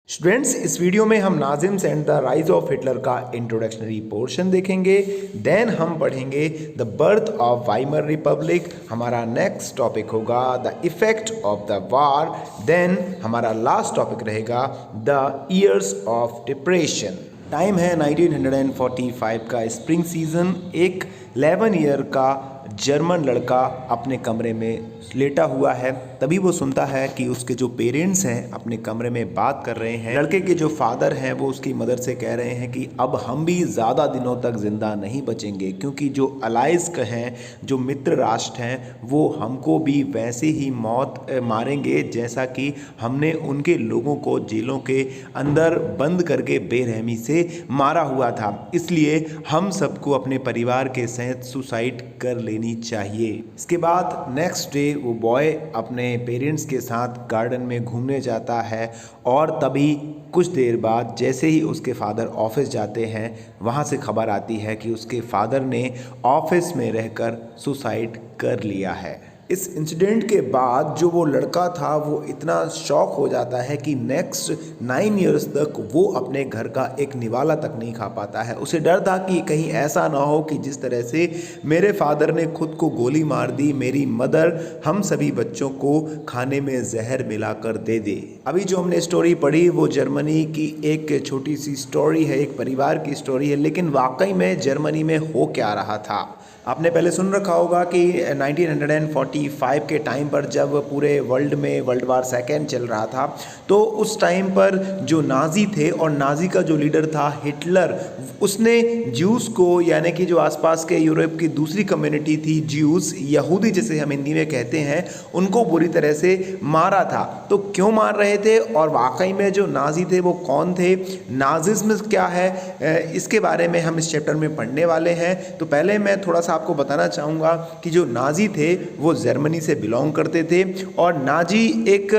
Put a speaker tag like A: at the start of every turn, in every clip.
A: Students, इस video में हम Nazism and the rise of Hitler का इंट्रोडक्शनरी पोर्शन देखेंगे। देन हम पढ़ेंगे the birth of Weimar Republic. हमारा नेक्स्ट टॉपिक होगा the effect of the war. Then हमारा लास्ट टॉपिक रहेगा the years of depression. Time है 1945 का स्प्रिंग सीजन। एक 11 ईयर का जर्मन लड़का अपने कमरे में लेटा हुआ है। तभी वो सुनता है कि उसके जो पेरेंट्स हैं अपने कमरे में बात कर रहे हैं। लड़के के जो फादर हैं वो उसकी मदर से कह रहे हैं कि अब हम भी ज़्यादा दिनों तक ज़िंदा नहीं बचेंगे, क्योंकि जो अलाइज हैं, जो मित्र राष्ट्र हैं, वो हमको भी वैसे ही मौत मारेंगे जैसा कि हमने उनके लोगों को जेलों के अंदर बंद करके बेरहमी से मारा हुआ था। इसलिए हम सबको अपने परिवार के सहित सुसाइड कर लेनी चाहिए। इसके बाद नेक्स्ट डे वो बॉय अपने पेरेंट्स के साथ गार्डन में घूमने जाता है और तभी कुछ देर बाद जैसे ही उसके फादर ऑफिस जाते हैं, वहाँ से खबर आती है कि उसके फादर ने ऑफिस में रहकर सुसाइड कर लिया है। इस इंसिडेंट के बाद जो वो लड़का था वो इतना शॉक हो जाता है कि नेक्स्ट 9 इयर्स तक वो अपने घर का एक निवाला तक नहीं खा पाता है। उसे डर था कि कहीं ऐसा ना हो कि जिस तरह से मेरे फादर ने खुद को गोली मार दी, मेरी मदर हम सभी बच्चों को खाने में जहर मिलाकर दे दे। अभी जो हमने स्टोरी पढ़ी वो जर्मनी की एक छोटी सी स्टोरी है, एक परिवार की स्टोरी है, लेकिन वाकई में जर्मनी में हो क्या रहा था। आपने पहले सुन रखा होगा कि 1945 के टाइम पर जब पूरे वर्ल्ड में वर्ल्ड वार सेकेंड चल रहा था, तो उस टाइम पर जो नाजी थे और नाजी का जो लीडर था हिटलर, उसने ज्यूस को, यानी कि जो आसपास के यूरोप की दूसरी कम्युनिटी थी ज्यूस, यहूदी जिसे हम हिंदी में कहते हैं, उनको बुरी तरह से मारा था। तो क्यों मार रहे थे और वाकई में जो नाजी थे वो कौन थे, नाजिज्म क्या है, इसके बारे में हम इस चैप्टर में पढ़ने वाले हैं। तो पहले मैं थोड़ा सा आपको बताना चाहूँगा कि जो नाजी थे वो जर्मनी से बिलोंग करते थे और नाजी एक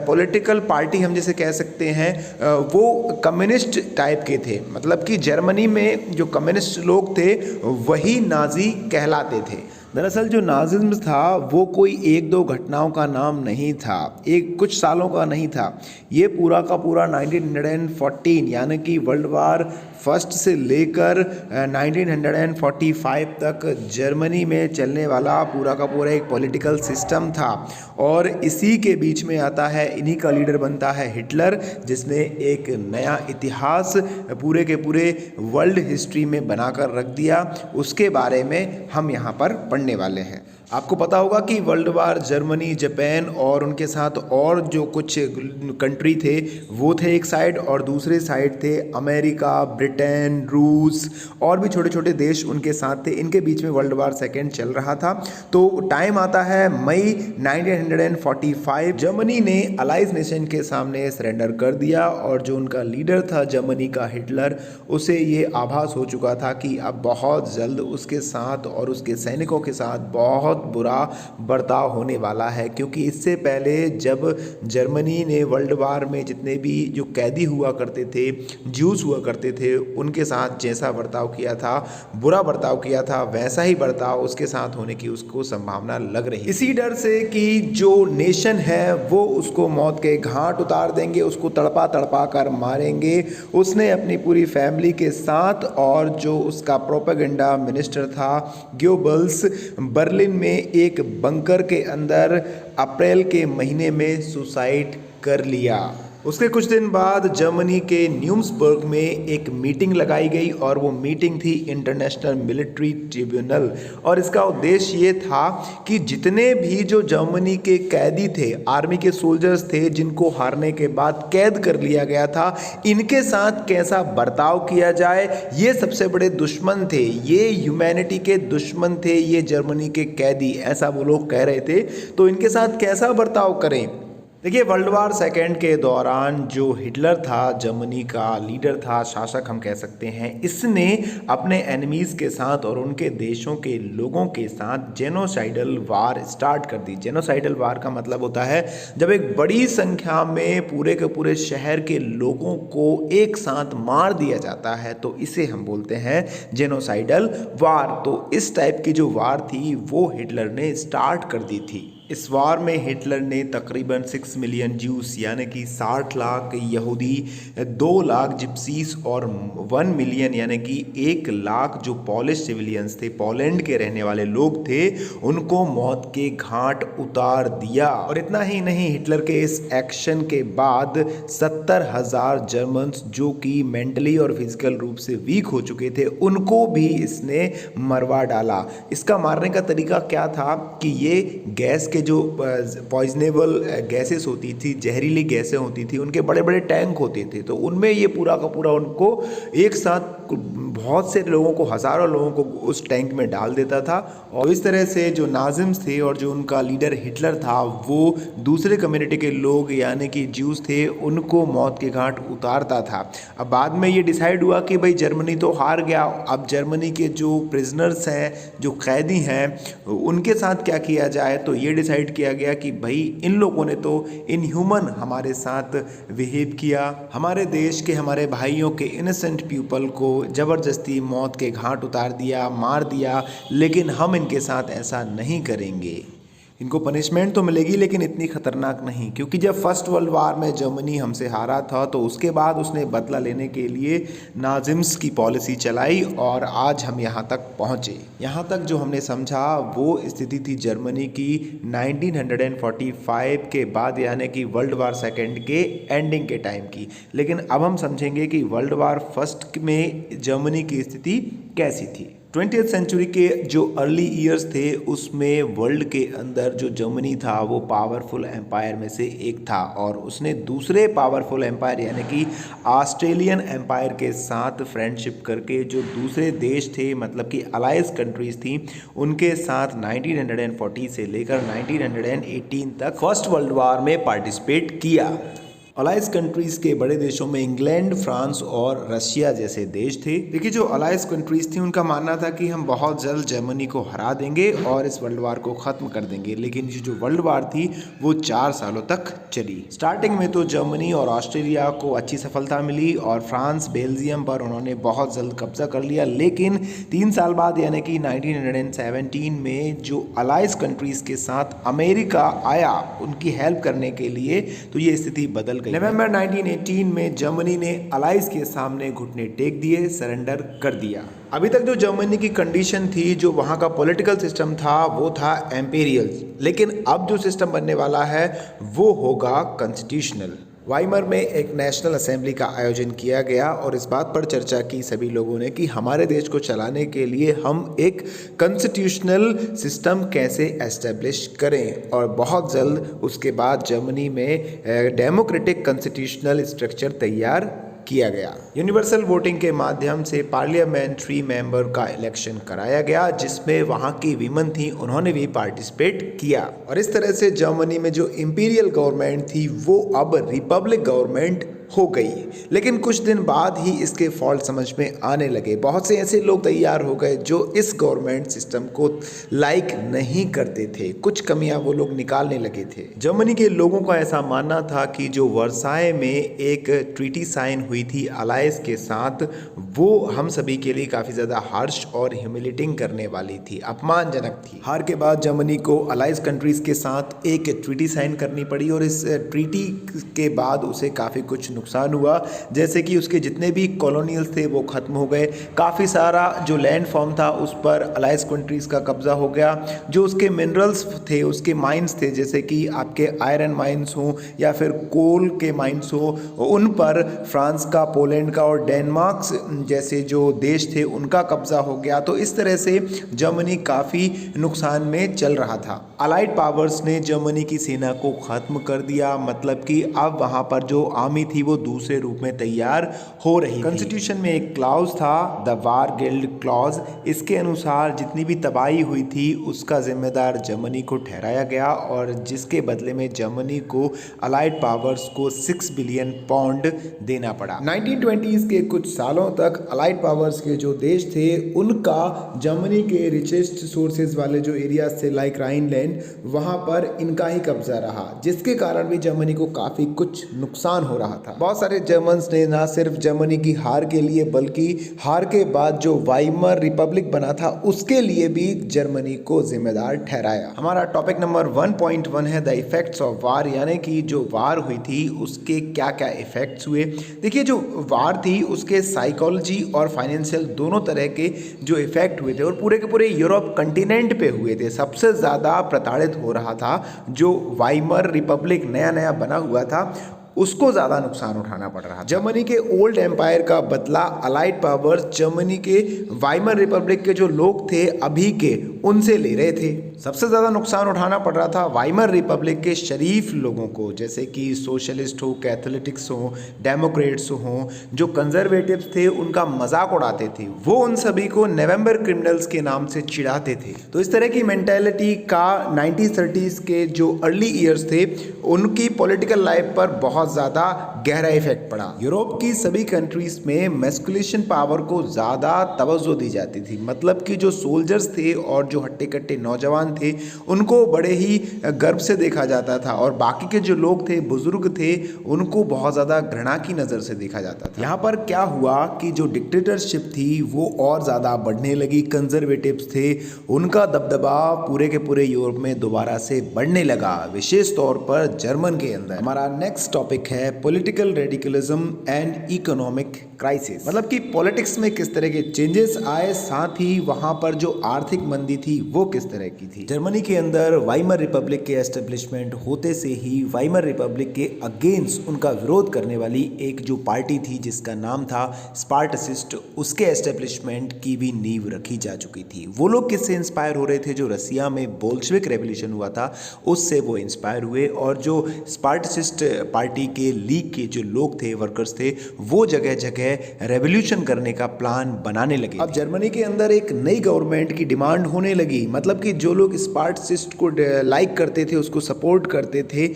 A: पॉलिटिकल पार्टी हम जैसे कह सकते हैं, वो कम्युनिस्ट टाइप के थे। मतलब कि जर्मनी में जो कम्युनिस्ट लोग थे वही नाजी कहलाते थे। दरअसल जो नाजिज्म था वो कोई एक दो घटनाओं का नाम नहीं था, एक कुछ सालों का नहीं था। ये पूरा का पूरा 1914 यानी कि वर्ल्ड वार फर्स्ट से लेकर 1945 तक जर्मनी में चलने वाला पूरा का पूरा एक पॉलिटिकल सिस्टम था। और इसी के बीच में आता है, इन्हीं का लीडर बनता है हिटलर, जिसने एक नया इतिहास पूरे के पूरे वर्ल्ड हिस्ट्री में बनाकर रख दिया। उसके बारे में हम यहाँ पर पढ़ने वाले हैं। आपको पता होगा कि वर्ल्ड वार जर्मनी, जापान और उनके साथ और जो कुछ कंट्री थे वो थे एक साइड, और दूसरे साइड थे अमेरिका, ब्रिटेन, रूस और भी छोटे छोटे देश उनके साथ थे। इनके बीच में वर्ल्ड वार सेकेंड चल रहा था। तो टाइम आता है मई 1945। जर्मनी ने अलाइज नेशन के सामने सरेंडर कर दिया और जो उनका लीडर था जर्मनी का हिटलर, उसे ये आभास हो चुका था कि अब बहुत जल्द उसके साथ और उसके सैनिकों के साथ बहुत बुरा बर्ताव होने वाला है। क्योंकि इससे पहले जब जर्मनी ने वर्ल्ड वार में जितने भी जो कैदी हुआ करते थे, ज्यूस हुआ करते थे, उनके साथ जैसा बर्ताव किया था, बुरा बर्ताव किया था, वैसा ही बर्ताव उसके साथ होने की उसको संभावना लग रही। इसी डर से कि जो नेशन है वो उसको मौत के घाट उतार देंगे, उसको तड़पा तड़पा कर मारेंगे, उसने अपनी पूरी फैमिली के साथ और जो उसका प्रोपेगेंडा मिनिस्टर था गोबल्स, बर्लिन में एक बंकर के अंदर अप्रैल के महीने में सुसाइड कर लिया। उसके कुछ दिन बाद जर्मनी के न्यूम्सबर्ग में एक मीटिंग लगाई गई और वो मीटिंग थी इंटरनेशनल मिलिट्री ट्रिब्यूनल। और इसका उद्देश्य ये था कि जितने भी जो जर्मनी के कैदी थे, आर्मी के सोल्जर्स थे जिनको हारने के बाद कैद कर लिया गया था, इनके साथ कैसा बर्ताव किया जाए। ये सबसे बड़े दुश्मन थे, ये ह्यूमैनिटी के दुश्मन थे, ये जर्मनी के कैदी, ऐसा वो लोग कह रहे थे। तो इनके साथ कैसा बर्ताव करें। देखिए, वर्ल्ड वार सेकेंड के दौरान जो हिटलर था, जर्मनी का लीडर था, शासक हम कह सकते हैं, इसने अपने एनिमीज़ के साथ और उनके देशों के लोगों के साथ जेनोसाइडल वार स्टार्ट कर दी। जेनोसाइडल वार का मतलब होता है जब एक बड़ी संख्या में पूरे के पूरे शहर के लोगों को एक साथ मार दिया जाता है, तो इसे हम बोलते हैं जेनोसाइडल वार। तो इस टाइप की जो वार थी वो हिटलर ने स्टार्ट कर दी थी। इस वार में हिटलर ने तकरीबन 6 मिलियन ज्यूस यानी कि 60 लाख यहूदी, 2 लाख जिप्सीस और 1 मिलियन यानी कि 1 लाख जो पॉलिश सिविलियंस थे, पोलैंड के रहने वाले लोग थे, उनको मौत के घाट उतार दिया। और इतना ही नहीं, हिटलर के इस एक्शन के बाद 70,000 जर्मन्स जो कि मेंटली और फिजिकल रूप से वीक हो चुके थे, उनको भी इसने मरवा डाला। इसका मारने का तरीका क्या था कि ये गैस के जो पॉइजनेबल गैसेस होती थी, जहरीली गैसें होती थी, उनके बड़े बड़े टैंक होते थे, तो उनमें ये पूरा का पूरा उनको एक साथ बहुत से लोगों को, हज़ारों लोगों को उस टैंक में डाल देता था। और इस तरह से जो नाजिम्स थे और जो उनका लीडर हिटलर था, वो दूसरे कम्युनिटी के लोग यानी कि ज्यूज़ थे, उनको मौत के घाट उतारता था। अब बाद में ये डिसाइड हुआ कि भाई जर्मनी तो हार गया, अब जर्मनी के जो प्रिजनर्स हैं, जो कैदी हैं, उनके साथ क्या किया जाए। तो ये डिसाइड किया गया कि भाई इन लोगों ने तो इनह्यूमन हमारे साथ बिहेव किया, हमारे देश के, हमारे भाइयों के इनोसेंट पीपल को ज़बरदस्ती मौत के घाट उतार दिया, मार दिया, लेकिन हम इनके साथ ऐसा नहीं करेंगे। इनको पनिशमेंट तो मिलेगी लेकिन इतनी खतरनाक नहीं, क्योंकि जब फर्स्ट वर्ल्ड वार में जर्मनी हमसे हारा था तो उसके बाद उसने बदला लेने के लिए नाजिम्स की पॉलिसी चलाई और आज हम यहाँ तक पहुँचे। यहाँ तक जो हमने समझा वो स्थिति थी जर्मनी की 1945 के बाद, यानी कि वर्ल्ड वार सेकेंड के एंडिंग के टाइम की। लेकिन अब हम समझेंगे कि वर्ल्ड वार फर्स्ट में जर्मनी की स्थिति कैसी थी। 20th सेंचुरी के जो अर्ली ईयर्स थे उसमें वर्ल्ड के अंदर जो जर्मनी था वो पावरफुल एम्पायर में से एक था, और उसने दूसरे पावरफुल एम्पायर यानी कि ऑस्ट्रेलियन एम्पायर के साथ फ्रेंडशिप करके जो दूसरे देश थे, मतलब कि अलाइज कंट्रीज थी, उनके साथ 1940 से लेकर 1918 तक फर्स्ट वर्ल्ड वार में पार्टिसिपेट किया। अलाइज कंट्रीज़ के बड़े देशों में इंग्लैंड, फ्रांस और रशिया जैसे देश थे। देखिए, जो अलाइज कंट्रीज़ थी उनका मानना था कि हम बहुत जल्द जर्मनी को हरा देंगे और इस वर्ल्ड वार को ख़त्म कर देंगे, लेकिन ये जो वर्ल्ड वार थी वो 4 सालों तक चली। स्टार्टिंग में तो जर्मनी और ऑस्ट्रेलिया को अच्छी सफलता मिली और फ्रांस, बेल्जियम पर उन्होंने बहुत जल्द कब्जा कर लिया, लेकिन 3 साल बाद यानी कि 1917 में जो अलाइज कंट्रीज़ के साथ अमेरिका आया उनकी हेल्प करने के लिए, तो ये स्थिति बदल नवंबर 1918 में जर्मनी ने अलाइज के सामने घुटने टेक दिए, सरेंडर कर दिया। अभी तक जो जर्मनी की कंडीशन थी, जो वहाँ का पॉलिटिकल सिस्टम था, वो था एम्पेरियल, लेकिन अब जो सिस्टम बनने वाला है वो होगा कॉन्स्टिट्यूशनल। वाइमर में एक नेशनल असेंबली का आयोजन किया गया और इस बात पर चर्चा की सभी लोगों ने कि हमारे देश को चलाने के लिए हम एक कॉन्स्टिट्यूशनल सिस्टम कैसे एस्टेब्लिश करें, और बहुत जल्द उसके बाद जर्मनी में डेमोक्रेटिक कॉन्स्टिट्यूशनल स्ट्रक्चर तैयार किया गया। यूनिवर्सल वोटिंग के माध्यम से पार्लियामेंट्री मेंबर का इलेक्शन कराया गया, जिसमें वहाँ की वीमन थी, उन्होंने भी पार्टिसिपेट किया, और इस तरह से जर्मनी में जो इंपीरियल गवर्नमेंट थी वो अब रिपब्लिक गवर्नमेंट हो गई। लेकिन कुछ दिन बाद ही इसके फॉल्ट समझ में आने लगे। बहुत से ऐसे लोग तैयार हो गए जो इस गवर्नमेंट सिस्टम को लाइक नहीं करते थे, कुछ कमियां वो लोग निकालने लगे थे। जर्मनी के लोगों का ऐसा मानना था कि जो वर्साय में एक ट्रीटी साइन हुई थी अलायंस के साथ, वो हम सभी के लिए काफ़ी ज़्यादा हार्श और ह्यूमिलेटिंग करने वाली थी, अपमानजनक थी। हार के बाद जर्मनी को अलाइज कंट्रीज़ के साथ एक ट्रीटी साइन करनी पड़ी और इस ट्रीटी के बाद उसे काफ़ी कुछ नुकसान हुआ, जैसे कि उसके जितने भी कॉलोनियल्स थे वो ख़त्म हो गए, काफ़ी सारा जो लैंड फॉर्म था उस पर अलाइज कंट्रीज़ का कब्ज़ा हो गया, जो उसके मिनरल्स थे, उसके माइंस थे, जैसे कि आपके आयरन माइंस हों या फिर कोल के माइंस हो, उन पर फ्रांस का, पोलैंड का और डेनमार्क जैसे जो देश थे उनका कब्ज़ा हो गया। तो इस तरह से जर्मनी काफ़ी नुकसान में चल रहा था। अलाइड पावर्स ने जर्मनी की सेना को ख़त्म कर दिया, मतलब कि अब वहाँ पर जो आर्मी थी वो दूसरे रूप में तैयार हो रही थी। कॉन्स्टिट्यूशन में एक क्लॉज था, द वार गिल्ड क्लॉज। इसके अनुसार जितनी भी तबाही हुई थी उसका जिम्मेदार जर्मनी को ठहराया गया और जिसके बदले में जर्मनी को अलाइड पावर्स को 6 बिलियन पाउंड देना पड़ा। 1920s के कुछ सालों तक अलाइड पावर्स के जो देश थे उनका जर्मनी के रिचेस्ट सोर्सेज वाले जो एरियाज थे लाइक राइनलैंड, वहाँ पर इनका ही कब्जा रहा, जिसके कारण भी जर्मनी को काफ़ी कुछ नुकसान हो रहा था। बहुत सारे जर्मन्स ने ना सिर्फ जर्मनी की हार के लिए बल्कि हार के बाद जो वाइमर रिपब्लिक बना था उसके लिए भी जर्मनी को जिम्मेदार ठहराया। हमारा टॉपिक नंबर 1.1 है द इफेक्ट्स ऑफ वार, यानी कि जो वार हुई थी उसके क्या क्या इफेक्ट्स हुए। देखिए, जो वार थी उसके साइकोलॉजी और फाइनेंशियल दोनों तरह के जो इफेक्ट हुए थे और पूरे के पूरे यूरोप कंटिनेंट पे हुए थे। सबसे ज़्यादा प्रताड़ित हो रहा था जो वाइमर रिपब्लिक नया नया बना हुआ था, उसको ज़्यादा नुकसान उठाना पड़ रहा था। जर्मनी के ओल्ड एम्पायर का बदला अलाइड पावर्स जर्मनी के वाइमर रिपब्लिक के जो लोग थे अभी के, उनसे ले रहे थे। सबसे ज़्यादा नुकसान उठाना पड़ रहा था वाइमर रिपब्लिक के शरीफ लोगों को, जैसे कि सोशलिस्ट हो, कैथोलिक्स हो, डेमोक्रेट्स हो, जो कंजर्वेटिव्स थे उनका मजाक उड़ाते थे। वो उन सभी को नवंबर क्रिमिनल्स के नाम से चिढ़ाते थे। तो इस तरह की मेंटालिटी का 1930s के जो अर्ली ईयर्स थे उनकी पॉलिटिकल लाइफ पर बहुत ज़्यादा गहरा इफेक्ट पड़ा। यूरोप की सभी कंट्रीज में मैस्कुलेशन पावर को ज़्यादा तवज्जो दी जाती थी। मतलब कि जो सोल्जर्स थे और जो हट्टे कट्टे नौजवान थे उनको बड़े ही गर्व से देखा जाता था और बाकी के जो लोग थे, बुजुर्ग थे, उनको बहुत ज़्यादा घृणा की नज़र से देखा जाता था। यहाँ पर क्या हुआ कि जो डिक्टेटरशिप थी वो और ज़्यादा बढ़ने लगी। कंजर्वेटिव्स थे, उनका दबदबा पूरे के पूरे यूरोप में दोबारा से बढ़ने लगा, विशेष तौर पर जर्मन के अंदर। हमारा नेक्स्ट टॉपिक है political radicalism and economic crisis. मतलब कि पॉलिटिक्स में किस तरह के चेंजेस आए, साथ ही वहां पर जो आर्थिक मंदी थी वो किस तरह की थी। जर्मनी के अंदर वाइमर रिपब्लिक के एस्टेब्लिशमेंट होते से ही वाइमर रिपब्लिक के अगेंस्ट उनका विरोध करने वाली एक जो पार्टी थी जिसका नाम था स्पार्टसिस्ट, उसके एस्टेब्लिशमेंट की भी नींव रखी जा चुकी थी। वो लोग किससे इंस्पायर हो रहे थे? जो रसिया में बोल्शेविक रेवोल्यूशन हुआ था उससे वो इंस्पायर हुए और जो स्पार्टसिस्ट पार्टी के लीग के जो लोग थे, वर्कर्स थे, वो जगह जगह रेवोल्यूशन करने का प्लान बनाने लगे। अब जर्मनी के अंदर एक नई गवर्नमेंट की डिमांड होने लगी। मतलब कि जो लोग स्पार्टसिस्ट को लाइक करते थे, उसको सपोर्ट करते थे,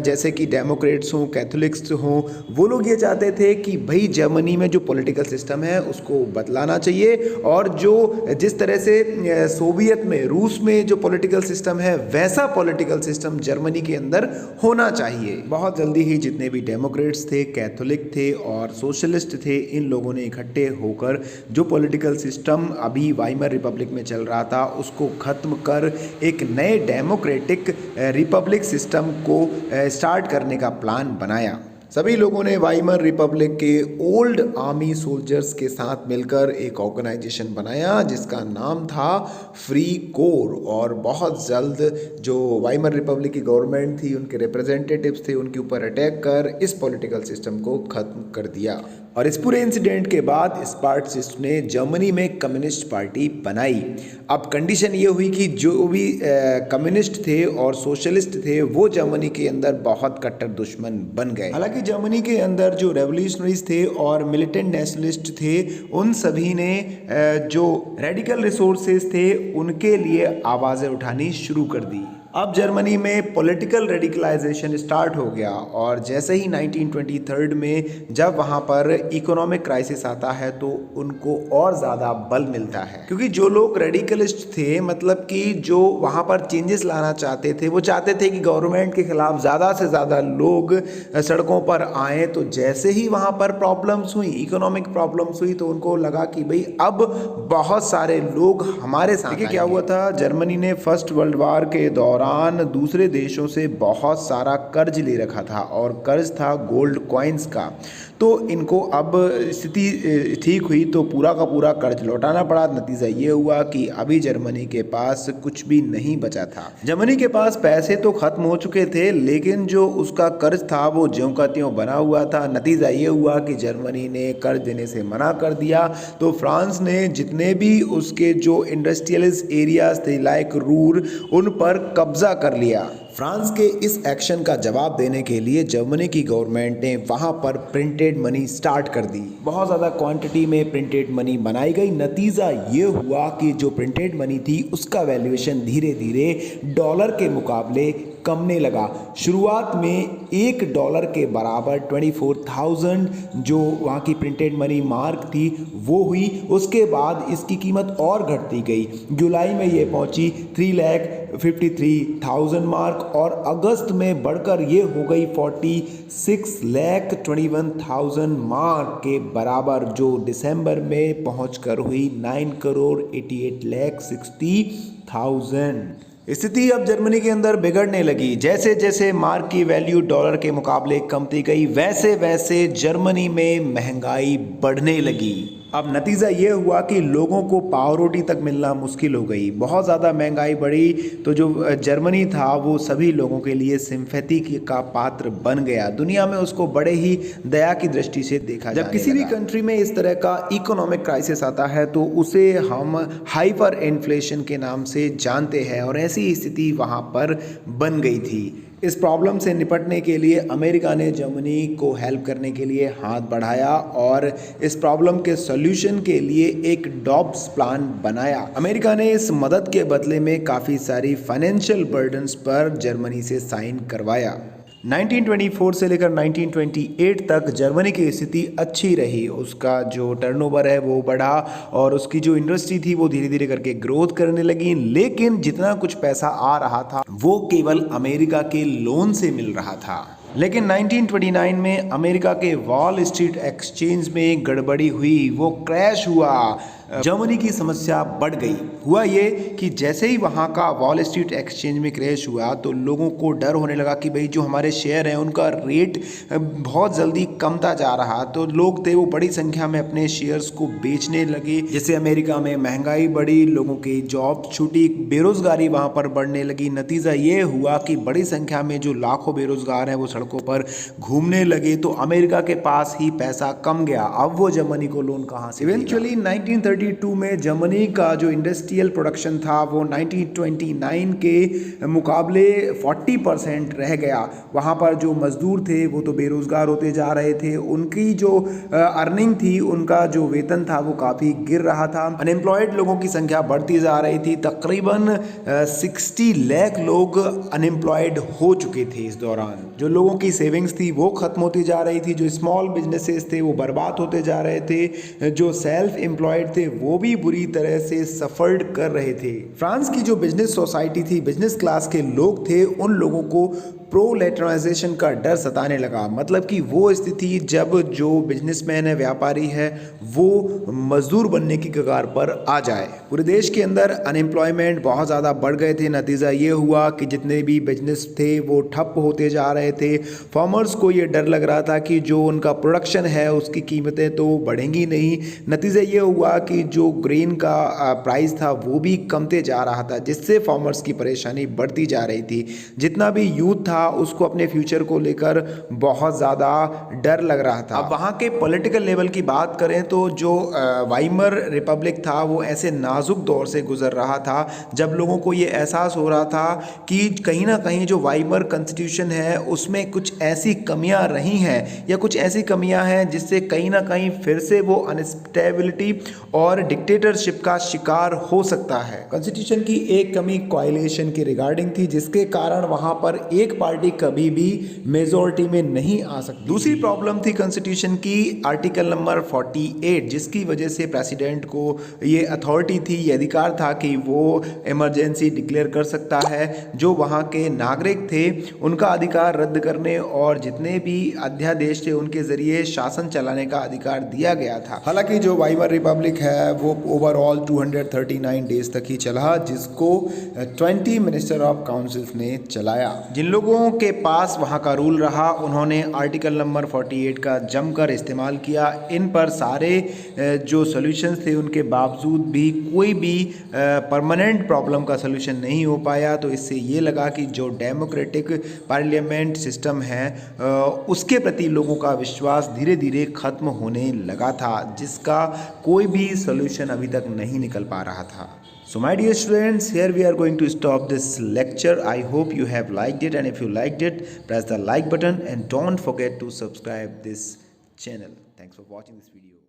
A: जैसे कि डेमोक्रेट्स हों, कैथोलिक्स हों, वो लोग ये चाहते थे कि भाई जर्मनी में जो पॉलिटिकल सिस्टम है उसको बदलाना चाहिए और जो जिस तरह से सोवियत में, रूस में जो पॉलिटिकल सिस्टम है वैसा पॉलिटिकल सिस्टम जर्मनी के अंदर होना चाहिए। बहुत जल्दी ही जितने भी डेमोक्रेट्स थे, कैथोलिक थे और सोशलिस्ट थे, इन लोगों ने इकट्ठे होकर जो पॉलिटिकल सिस्टम अभी वाइमर रिपब्लिक में चल रहा था उसको ख़त्म कर एक नए डेमोक्रेटिक रिपब्लिक सिस्टम को स्टार्ट करने का प्लान बनाया। सभी लोगों ने वाइमर रिपब्लिक के ओल्ड आर्मी सोल्जर्स के साथ मिलकर एक ऑर्गेनाइजेशन बनाया जिसका नाम था फ्री कोर और बहुत जल्द जो वाइमर रिपब्लिक की गवर्नमेंट थी, उनके रिप्रेजेंटेटिव्स थे, उनके ऊपर अटैक कर इस पॉलिटिकल सिस्टम को ख़त्म कर दिया। और इस पूरे इंसिडेंट के बाद स्पार्टसिस्ट ने जर्मनी में कम्युनिस्ट पार्टी बनाई। अब कंडीशन ये हुई कि जो भी कम्युनिस्ट थे और सोशलिस्ट थे वो जर्मनी के अंदर बहुत कट्टर दुश्मन बन गए। हालांकि जर्मनी के अंदर जो रेवोल्यूशनरीज थे और मिलिटेंट नेशनलिस्ट थे उन सभी ने जो रेडिकल रिसोर्सेज थे उनके लिए आवाज़ें उठानी शुरू कर दी। अब जर्मनी में पॉलिटिकल रेडिकलाइजेशन स्टार्ट हो गया और जैसे ही 1923 में जब वहाँ पर इकोनॉमिक क्राइसिस आता है तो उनको और ज़्यादा बल मिलता है, क्योंकि जो लोग रेडिकलिस्ट थे, मतलब कि जो वहाँ पर चेंजेस लाना चाहते थे, वो चाहते थे कि गवर्नमेंट के खिलाफ ज़्यादा से ज़्यादा लोग सड़कों पर आएँ। तो जैसे ही वहाँ पर प्रॉब्लम्स हुई, इकोनॉमिक प्रॉब्लम्स हुई, तो उनको लगा कि भाई अब बहुत सारे लोग हमारे साथ। देखिए क्या हुआ था, जर्मनी ने फर्स्ट वर्ल्ड वॉर के दौरान दूसरे देशों से बहुत सारा कर्ज ले रखा था और कर्ज था गोल्ड कॉइन्स का। तो इनको अब स्थिति ठीक हुई तो पूरा का पूरा कर्ज लौटाना पड़ा। नतीजा ये हुआ कि अभी जर्मनी के पास कुछ भी नहीं बचा था। जर्मनी के पास पैसे तो खत्म हो चुके थे लेकिन जो उसका कर्ज था वो ज्यों का त्यों बना हुआ था। नतीजा ये हुआ कि जर्मनी ने कर्ज देने से मना कर दिया तो फ्रांस ने जितने भी उसके जो इंडस्ट्रियलिस्ट एरियाज थे लाइक रूर, उन पर कब्जा कर लिया। फ्रांस के इस एक्शन का जवाब देने के लिए जर्मनी की गवर्नमेंट ने वहां पर प्रिंटेड मनी स्टार्ट कर दी। बहुत ज़्यादा क्वांटिटी में प्रिंटेड मनी बनाई गई। नतीजा ये हुआ कि जो प्रिंटेड मनी थी उसका वैल्यूएशन धीरे धीरे डॉलर के मुकाबले कमने लगा। शुरुआत में $1 के बराबर 24,000 जो वहाँ की प्रिंटेड मनी मार्क थी वो हुई। उसके बाद इसकी कीमत और घटती गई। जुलाई में ये पहुँची 3,53,000 मार्क और अगस्त में बढ़कर ये हो गई 46,21,000 मार्क के बराबर, जो दिसंबर में पहुंचकर हुई 9,88,60,000। स्थिति अब जर्मनी के अंदर बिगड़ने लगी। जैसे जैसे मार्क की वैल्यू डॉलर के मुकाबले कमती गई वैसे वैसे जर्मनी में महंगाई बढ़ने लगी। अब नतीजा ये हुआ कि लोगों को पाव रोटी तक मिलना मुश्किल हो गई। बहुत ज़्यादा महंगाई बढ़ी तो जो जर्मनी था वो सभी लोगों के लिए सिंपैथी का पात्र बन गया। दुनिया में उसको बड़े ही दया की दृष्टि से देखा जाने लगा। जब किसी भी कंट्री में इस तरह का इकोनॉमिक क्राइसिस आता है तो उसे हम हाइपर इन्फ्लेशन के नाम से जानते हैं और ऐसी स्थिति वहाँ पर बन गई थी। इस प्रॉब्लम से निपटने के लिए अमेरिका ने जर्मनी को हेल्प करने के लिए हाथ बढ़ाया और इस प्रॉब्लम के सॉल्यूशन के लिए एक डॉब्स प्लान बनाया। अमेरिका ने इस मदद के बदले में काफ़ी सारी फाइनेंशियल बर्डन्स पर जर्मनी से साइन करवाया। 1924 से लेकर 1928 तक जर्मनी की स्थिति अच्छी रही। उसका जो टर्नओवर है वो बढ़ा और उसकी जो इंडस्ट्री थी वो धीरे धीरे करके ग्रोथ करने लगी, लेकिन जितना कुछ पैसा आ रहा था वो केवल अमेरिका के लोन से मिल रहा था। लेकिन 1929 में अमेरिका के वॉल स्ट्रीट एक्सचेंज में गड़बड़ी हुई, वो क्रैश हुआ। जर्मनी की समस्या बढ़ गई। हुआ ये कि जैसे ही वहाँ का वॉल स्ट्रीट एक्सचेंज में क्रैश हुआ तो लोगों को डर होने लगा कि भाई जो हमारे शेयर हैं उनका रेट बहुत जल्दी कमता जा रहा। तो लोग थे वो बड़ी संख्या में अपने शेयर्स को बेचने लगे। जैसे अमेरिका में महंगाई बढ़ी, लोगों की जॉब छूटी, बेरोजगारी वहाँ पर बढ़ने लगी। नतीजा ये हुआ कि बड़ी संख्या में जो लाखों बेरोजगार हैं वो सड़कों पर घूमने लगे। तो अमेरिका के पास ही पैसा कम गया। अब वो जर्मनी को लोन कहाँ से? इवेंचुअली 1932 में जर्मनी का जो इंडस्ट्रियल प्रोडक्शन था वो 1929 के मुकाबले 40% रह गया। वहाँ पर जो मजदूर थे वो तो बेरोजगार होते जा रहे थे। उनकी जो अर्निंग थी, उनका जो वेतन था वो काफ़ी गिर रहा था। अनएम्प्लॉयड लोगों की संख्या बढ़ती जा रही थी। तकरीबन 60 लाख लोग अनएम्प्लॉयड हो चुके थे इस दौरान। जो लोगों की सेविंग्स थी वो खत्म होती जा रही थी। जो स्मॉल बिजनेसेस थे वो बर्बाद होते जा रहे थे। जो सेल्फ एम्प्लॉयड थे वो भी बुरी तरह से सफर्ड कर रहे थे। फ्रांस की जो बिजनेस सोसाइटी थी, बिजनेस क्लास के लोग थे, उन लोगों को प्रोलेटराइजेशन का डर सताने लगा। मतलब कि वो स्थिति जब जो बिजनेसमैन है, व्यापारी है, वो मजदूर बनने की कगार पर आ जाए। पूरे देश के अंदर अनएम्प्लॉयमेंट बहुत ज़्यादा बढ़ गए थे। नतीजा ये हुआ कि जितने भी बिजनेस थे वो ठप होते जा रहे थे। फार्मर्स को ये डर लग रहा था कि जो उनका प्रोडक्शन है उसकी कीमतें तो बढ़ेंगी नहीं। नतीजा ये हुआ कि जो ग्रेन का प्राइस था वो भी कमते जा रहा था, जिससे फार्मर्स की परेशानी बढ़ती जा रही थी। जितना भी यूथ था उसको अपने फ्यूचर को लेकर बहुत ज़्यादा डर लग रहा था। अब वहाँ के पॉलिटिकल लेवल की बात करें तो जो वाइमर रिपब्लिक था वो ऐसे नाजुक दौर से गुजर रहा था जब लोगों को ये एहसास हो रहा था कि कहीं ना कहीं जो वाइमर कॉन्स्टिट्यूशन है उसमें कुछ ऐसी कमियां रही हैं या कुछ ऐसी कमियां हैं जिससे कहीं ना कहीं फिर से वो अनस्टेबिलिटी और डिक्टेटरशिप का शिकार हो सकता है। कॉन्स्टिट्यूशन की एक कमी कोएलिशन की रिगार्डिंग थी, जिसके कारण वहाँ पर एक पार्टी कभी भी मेजॉरिटी में नहीं आ सकती। दूसरी प्रॉब्लम थी कॉन्स्टिट्यूशन की आर्टिकल नंबर 48, जिसकी वजह से प्रेसिडेंट को ये अथॉरिटी थी, ये अधिकार था कि वो इमरजेंसी डिक्लेयर कर सकता है। जो वहाँ के नागरिक थे उनका अधिकार रद्द करने और जितने भी अध्यादेश थे उनके जरिए शासन चलाने का अधिकार दिया गया था। हालांकि जो वाइमर रिपब्लिक है वो ओवरऑल 239 डेज तक ही चला, जिसको 20 मिनिस्टर ऑफ काउंसिल्स ने चलाया। जिन लोगों के पास वहाँ का रूल रहा उन्होंने आर्टिकल नंबर 48 का जमकर इस्तेमाल किया। इन पर सारे जो सॉल्यूशंस थे उनके बावजूद भी कोई भी परमानेंट प्रॉब्लम का सॉल्यूशन नहीं हो पाया। तो इससे ये लगा कि जो डेमोक्रेटिक पार्लियामेंट सिस्टम है उसके प्रति लोगों का विश्वास धीरे धीरे खत्म होने लगा था, जिसका कोई भी सॉल्यूशन अभी तक नहीं निकल पा रहा था। So my dear students, here we are going to stop this lecture. I hope you have liked it, and if you liked it, press the like button and don't forget to subscribe this channel. Thanks for watching this video.